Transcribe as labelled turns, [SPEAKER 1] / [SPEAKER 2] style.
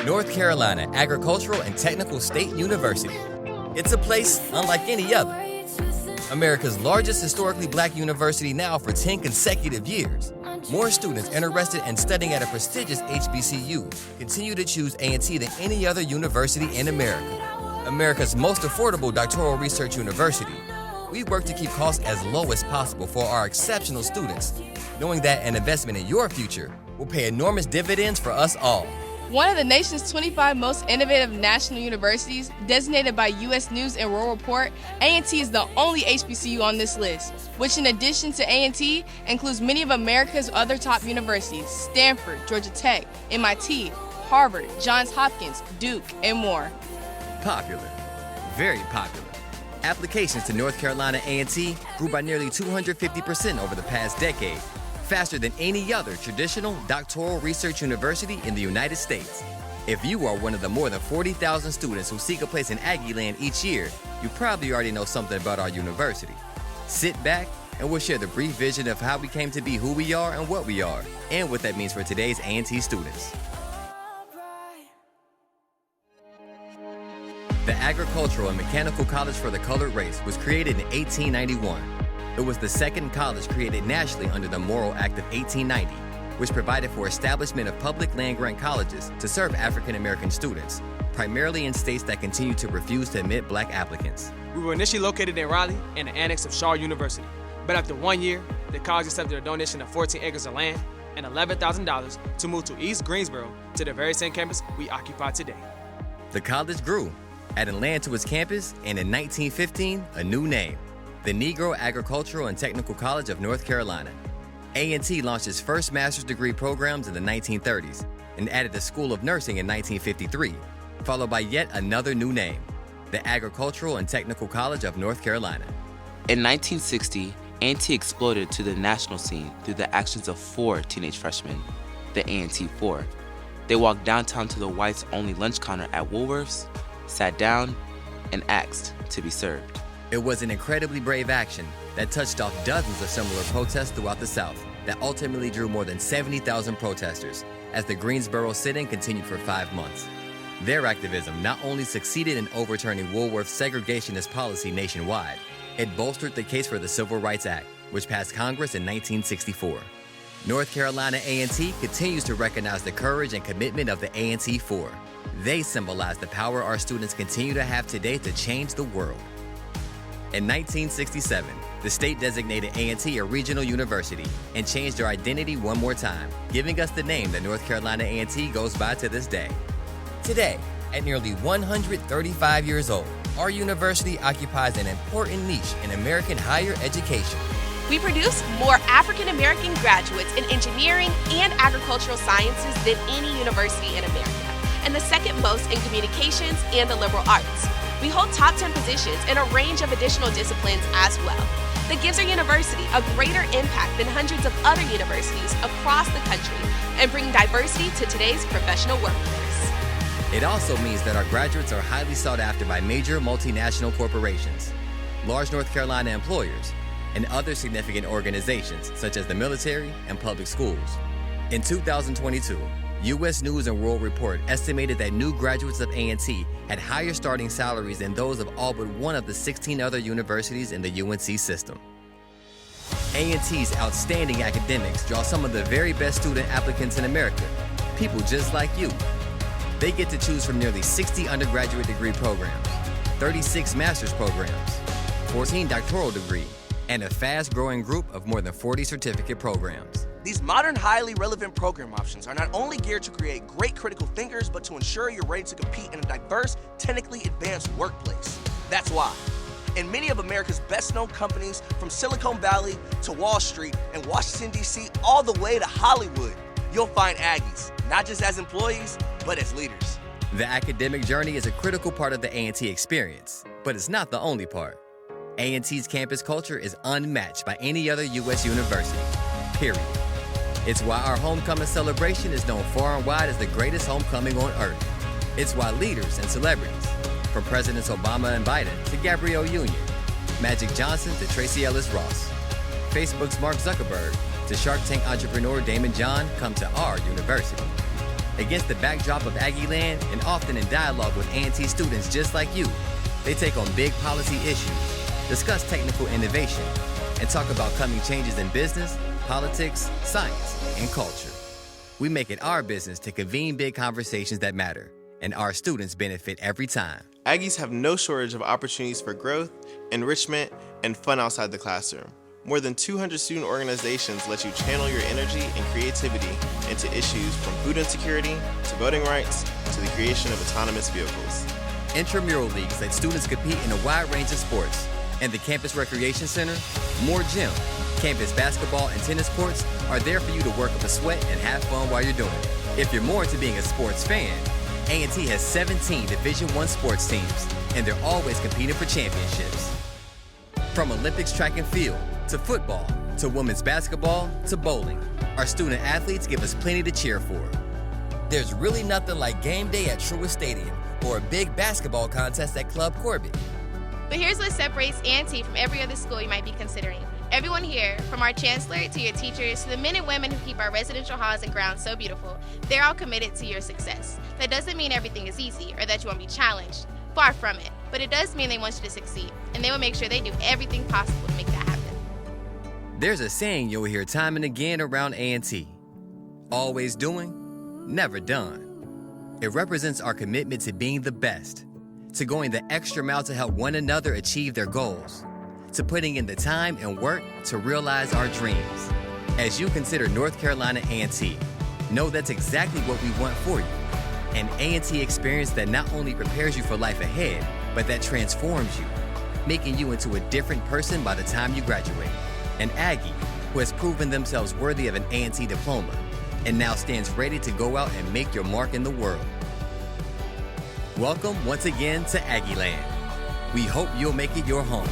[SPEAKER 1] North Carolina Agricultural and Technical State University. It's a place unlike any other. America's largest historically black university now for 10 consecutive years. More students interested in studying at a prestigious HBCU continue to choose A&T than any other university in America. America's most affordable doctoral research university. We work to keep costs as low as possible for our exceptional students, knowing that an investment in your future will pay enormous dividends for us all.
[SPEAKER 2] One of the nation's 25 most innovative national universities, designated by U.S. News and World Report, A&T is the only HBCU on this list, which in addition to A&T includes many of America's other top universities, Stanford, Georgia Tech, MIT, Harvard, Johns Hopkins, Duke, and more.
[SPEAKER 1] Popular. Very popular. Applications to North Carolina A&T grew by nearly 250% over the past decade, faster than any other traditional doctoral research university in the United States. If you are one of the more than 40,000 students who seek a place in Aggieland each year, you probably already know something about our university. Sit back and we'll share the brief vision of how we came to be who we are and what we are, and what that means for today's A&T students. The Agricultural and Mechanical College for the Colored Race was created in 1891. It was the second college created nationally under the Morrill Act of 1890, which provided for establishment of public land-grant colleges to serve African American students, primarily in states that continue to refuse to admit black applicants.
[SPEAKER 3] We were initially located in Raleigh in the annex of Shaw University, but after 1 year, the college accepted a donation of 14 acres of land and $11,000 to move to East Greensboro to the very same campus we occupy today.
[SPEAKER 1] The college grew, adding land to its campus, and in 1915, a new name, the Negro Agricultural and Technical College of North Carolina. A&T launched its first master's degree programs in the 1930s and added the School of Nursing in 1953, followed by yet another new name, the Agricultural and Technical College of North Carolina.
[SPEAKER 4] In 1960, A&T exploded to the national scene through the actions of 4 teenage freshmen, the A&T 4. They walked downtown to the whites-only lunch counter at Woolworth's, sat down, and asked to be served.
[SPEAKER 1] It was an incredibly brave action that touched off dozens of similar protests throughout the South that ultimately drew more than 70,000 protesters as the Greensboro sit-in continued for 5 months. Their activism not only succeeded in overturning Woolworth's segregationist policy nationwide, it bolstered the case for the Civil Rights Act, which passed Congress in 1964. North Carolina A&T continues to recognize the courage and commitment of the A&T 4. They symbolize the power our students continue to have today to change the world. In 1967, the state designated A&T a regional university and changed their identity one more time, giving us the name that North Carolina A&T goes by to this day. Today, at nearly 135 years old, our university occupies an important niche in American higher education.
[SPEAKER 5] We produce more African American graduates in engineering and agricultural sciences than any university in America, and the second most in communications and the liberal arts. We hold top 10 positions in a range of additional disciplines as well. That gives our university a greater impact than hundreds of other universities across the country and bring diversity to today's professional workforce.
[SPEAKER 1] It also means that our graduates are highly sought after by major multinational corporations, large North Carolina employers, and other significant organizations such as the military and public schools. In 2022, U.S. News and World Report estimated that new graduates of A&T had higher starting salaries than those of all but one of the 16 other universities in the UNC system. A&T's outstanding academics draw some of the very best student applicants in America, people just like you. They get to choose from nearly 60 undergraduate degree programs, 36 master's programs, 14 doctoral degrees, and a fast-growing group of more than 40 certificate programs.
[SPEAKER 6] These modern, highly relevant program options are not only geared to create great critical thinkers, but to ensure you're ready to compete in a diverse, technically advanced workplace. That's why, in many of America's best-known companies, from Silicon Valley to Wall Street and Washington, D.C., all the way to Hollywood, you'll find Aggies, not just as employees, but as leaders.
[SPEAKER 1] The academic journey is a critical part of the A&T experience, but it's not the only part. A&T's campus culture is unmatched by any other U.S. university, period. It's why our homecoming celebration is known far and wide as the greatest homecoming on earth. It's why leaders and celebrities, from Presidents Obama and Biden to Gabrielle Union, Magic Johnson to Tracy Ellis Ross, Facebook's Mark Zuckerberg to Shark Tank entrepreneur Damon John, come to our university. Against the backdrop of Aggieland and often in dialogue with A&T students just like you, they take on big policy issues, discuss technical innovation, and talk about coming changes in business, politics, science, and culture. We make it our business to convene big conversations that matter, and our students benefit every time.
[SPEAKER 7] Aggies have no shortage of opportunities for growth, enrichment, and fun outside the classroom. More than 200 student organizations let you channel your energy and creativity into issues from food insecurity to voting rights to the creation of autonomous vehicles.
[SPEAKER 1] Intramural leagues let students compete in a wide range of sports. And the Campus Recreation Center, more gym, campus basketball and tennis courts are there for you to work up a sweat and have fun while you're doing it. If you're more into being a sports fan, A&T has 17 Division I sports teams, and they're always competing for championships. From Olympics track and field, to football, to women's basketball, to bowling, our student athletes give us plenty to cheer for. There's really nothing like game day at Truist Stadium or a big basketball contest at Club Corbett.
[SPEAKER 8] But here's what separates A&T from every other school you might be considering. Everyone here, from our chancellor to your teachers to the men and women who keep our residential halls and grounds so beautiful, they're all committed to your success. That doesn't mean everything is easy or that you won't be challenged. Far from it. But it does mean they want you to succeed, and they will make sure they do everything possible to make that happen.
[SPEAKER 1] There's a saying you'll hear time and again around A&T. Always doing, never done. It represents our commitment to being the best, to going the extra mile to help one another achieve their goals, to putting in the time and work to realize our dreams. As you consider North Carolina A&T, know that's exactly what we want for you. An A&T experience that not only prepares you for life ahead, but that transforms you, making you into a different person by the time you graduate. An Aggie who has proven themselves worthy of an A&T diploma and now stands ready to go out and make your mark in the world. Welcome once again to Aggieland. We hope you'll make it your home.